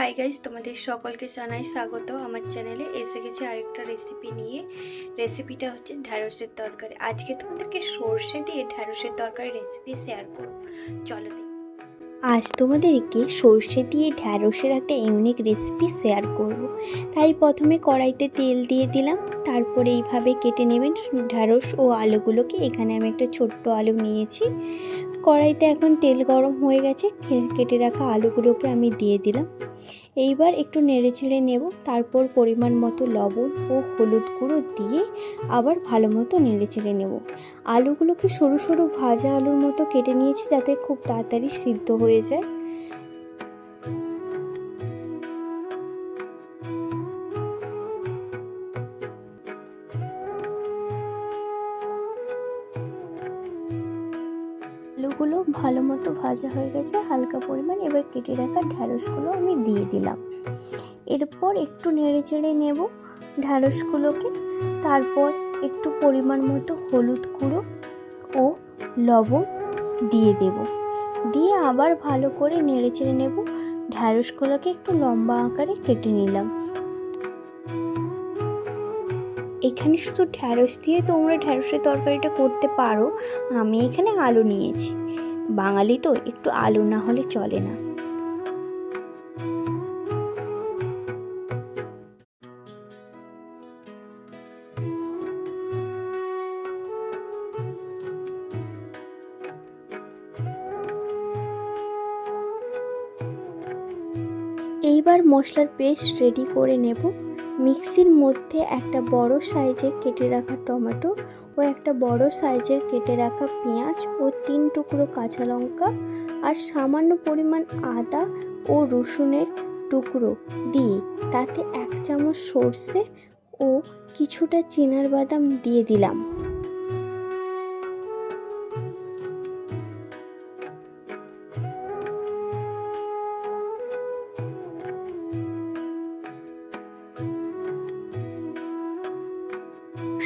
Hi guys, তোমাদের সকলকে জানাই স্বাগত আমার চ্যানেলে। এসে গেছে আরেকটা রেসিপি নিয়ে। রেসিপিটা হচ্ছে ঢ্যাঁড়সের তরকারি। আজকে তোমাদেরকে সর্ষে দিয়ে ঢ্যাঁড়সের তরকারি রেসিপি শেয়ার করব। চলো দেখি। আজ তোমাদেরকে সর্ষে দিয়ে ঢ্যাঁড়সের একটা ইউনিক রেসিপি শেয়ার করব। তাই প্রথমে কড়াইতে তেল দিয়ে দিলাম, তারপরে এইভাবে কেটে নেবেন ঢ্যাঁড়স ও আলুগুলোকে। এখানে আমি একটা ছোট্ট আলু নিয়েছি। কড়াইতে এখন তেল গরম হয়ে গেছে, কেটে রাখা আলুগুলোকে আমি দিয়ে দিলাম। এইবার একটু নেড়ে ছেড়ে নেব, তারপর পরিমাণ মতো লবণ ও হলুদ গুঁড়ো দিয়ে আবার ভালো মতো নেড়ে ছেড়ে নেব। আলুগুলোকে সরু সরু ভাজা আলুর মতো কেটে নিয়েছি, যাতে খুব তাড়াতাড়ি সিদ্ধ হয়ে যায়। আলুগুলো ভালো মতো ভাজা হয়ে গেছে হালকা পরিমাণ। এবার কেটে রাখা ঢ্যাঁড়সগুলো আমি দিয়ে দিলাম। এরপর একটু নেড়ে চেড়ে নেব ঢ্যাঁড়সগুলোকে। তারপর একটু পরিমাণ মতো হলুদ গুঁড়ো ও লবণ দিয়ে দেব। দিয়ে আবার ভালো করে নেড়ে চেড়ে নেব। ঢ্যাঁড়সগুলোকে একটু লম্বা আকারে কেটে নিলাম। এখানে শুধু ঢ্যাঁড়স দিয়ে তোমরা ঢ্যাঁড়সের তরকারিটা করতে পারো। আমি এখানে আলু নিয়েছি, বাঙালি তো একটু আলু না হলে চলে না। এইবার মশলার পেস্ট রেডি করে নেব। মিক্সির মধ্যে একটা বড় সাইজের কেটে রাখা টমেটো ও একটা বড় সাইজের কেটে রাখা পেঁয়াজ ও 3 টুকরো কাঁচা লঙ্কা আর সামান্য পরিমাণ আদা ও রসুনের টুকরো দিয়ে তাতে 1 চামচ সর্ষে ও কিছুটা চিনাবাদাম দিয়ে দিলাম।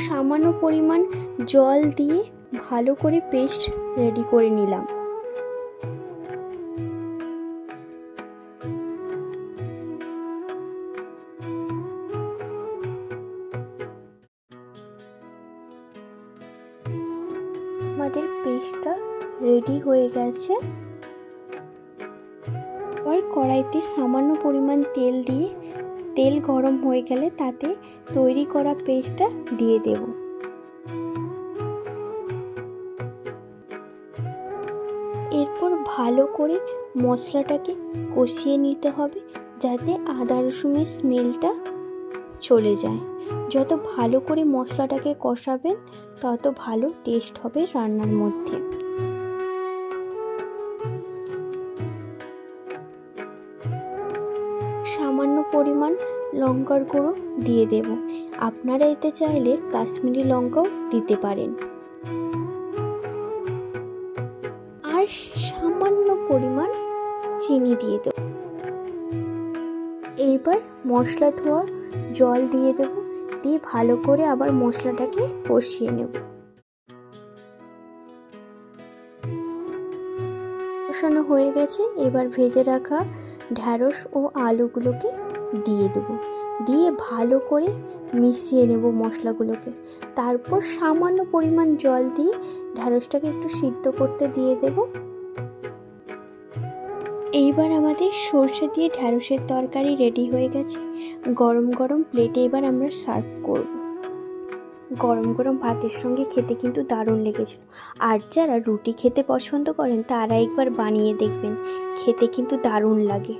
সামান্য পরিমাণ জল দিয়ে ভালো করে পেস্ট রেডি করে নিলাম। আমাদের পেস্টটা রেডি হয়ে গেছে। এবার কড়াইতে সামান্য পরিমাণ তেল দিয়ে তেল গরম হয়ে গেলে তাতে তৈরি করা পেস্টটা দিয়ে দেব। এরপর ভালো করে মশলাটাকে কষিয়ে নিতে হবে, যাতে আদা রসুনের স্মেলটা চলে যায়। যত ভালো করে মশলাটাকে কষাবেন তত ভালো টেস্ট হবে রান্নার মধ্যে। সামান্য পরিমাণ লঙ্কার গুঁড়ো দিয়ে দেব। আপনারা এতে চাইলে কাশ্মীরি লঙ্কাও দিতে পারেন। আর সামান্য পরিমাণ চিনি দিয়ে দেব। এইবার মশলা ধোয়া জল দিয়ে দেব, দিয়ে ভালো করে আবার মশলাটাকে কষিয়ে নেব। কষানো হয়ে গেছে। এবার ভেজে রাখা ঢ্যাঁড়স ও আলুগুলোকে দিয়ে দেব, দিয়ে ভালো করে মিশিয়ে নেব মশলাগুলোকে। তারপর সামান্য পরিমাণ জল দিয়ে ঢ্যাঁড়সটাকে একটু সিদ্ধ করতে দিয়ে দেব। এইবার আমাদের সর্ষে দিয়ে ঢ্যাঁড়সের তরকারি রেডি হয়ে গেছে। গরম গরম প্লেটে এবার আমরা সার্ভ করব। গরম গরম ভাতের সঙ্গে খেতে কিন্তু দারুণ লেগেছিল। আর যারা রুটি খেতে পছন্দ করেন তারা একবার বানিয়ে দেখবেন, খেতে কিন্তু দারুণ লাগে।